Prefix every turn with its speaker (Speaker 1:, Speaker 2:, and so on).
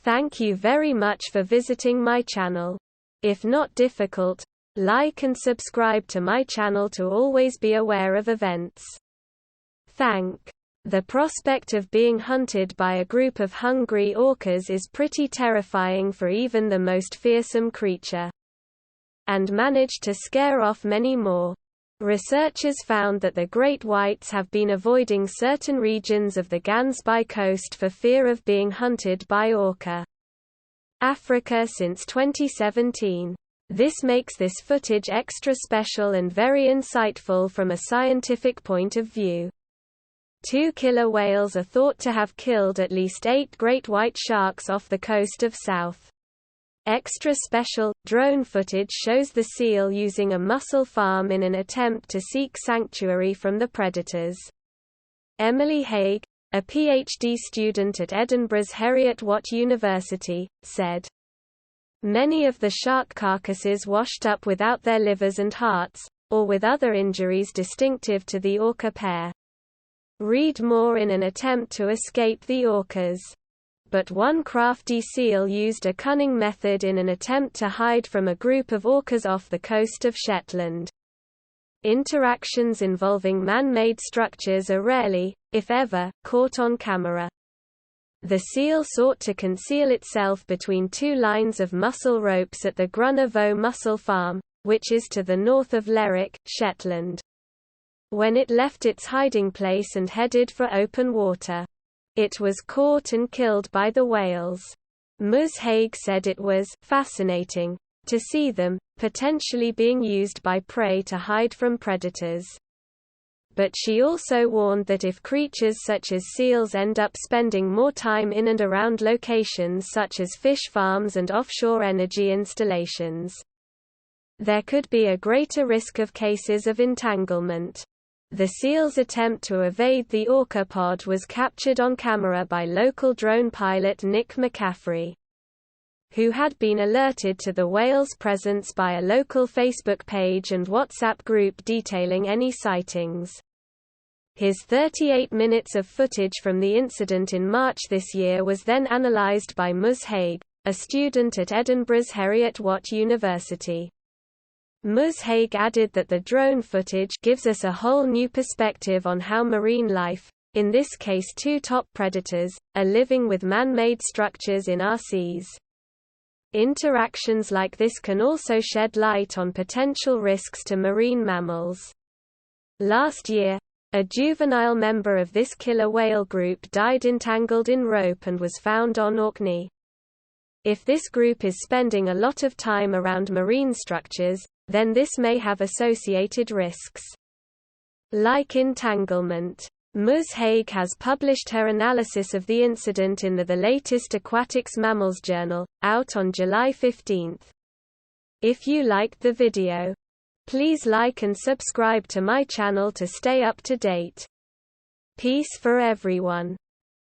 Speaker 1: Thank you very much for visiting my channel. If not difficult, like and subscribe to my channel to always be aware of events. Thank. The prospect of being hunted by a group of hungry orcas is pretty terrifying for even the most fearsome creature. And managed to scare off many more. Researchers found that the great whites have been avoiding certain regions of the Gansby coast for fear of being hunted by orca. Africa since 2017. This makes this footage extra special and very insightful from a scientific point of view. 2 killer whales are thought to have killed at least 8 great white sharks off the coast of South. Extra special, drone footage shows the seal using a mussel farm in an attempt to seek sanctuary from the predators. Emily Haig, a PhD student at Edinburgh's Heriot-Watt University, said, "Many of the shark carcasses washed up without their livers and hearts, or with other injuries distinctive to the orca pair. Read more in an attempt to escape the orcas. But one crafty seal used a cunning method in an attempt to hide from a group of orcas off the coast of Shetland." Interactions involving man-made structures are rarely, if ever, caught on camera. The seal sought to conceal itself between 2 lines of mussel ropes at the Grunna Voe mussel farm, which is to the north of Lerwick, Shetland. When it left its hiding place and headed for open water, it was caught and killed by the whales. Ms. Haig said it was fascinating to see them, potentially being used by prey to hide from predators. But she also warned that if creatures such as seals end up spending more time in and around locations such as fish farms and offshore energy installations, there could be a greater risk of cases of entanglement. The seal's attempt to evade the orca pod was captured on camera by local drone pilot Nick McCaffrey, who had been alerted to the whale's presence by a local Facebook page and WhatsApp group detailing any sightings. His 38 minutes of footage from the incident in March this year was then analysed by Ms. Haig, a student at Edinburgh's Heriot-Watt University. Ms. Haig added that the drone footage gives us a whole new perspective on how marine life, in this case 2 top predators, are living with man-made structures in our seas. Interactions like this can also shed light on potential risks to marine mammals. Last year, a juvenile member of this killer whale group died entangled in rope and was found on Orkney. If this group is spending a lot of time around marine structures, then this may have associated risks. Like entanglement. Ms. Haig has published her analysis of the incident in the latest Aquatics Mammals Journal, out on July 15. If you liked the video, please like and subscribe to my channel to stay up to date. Peace for everyone.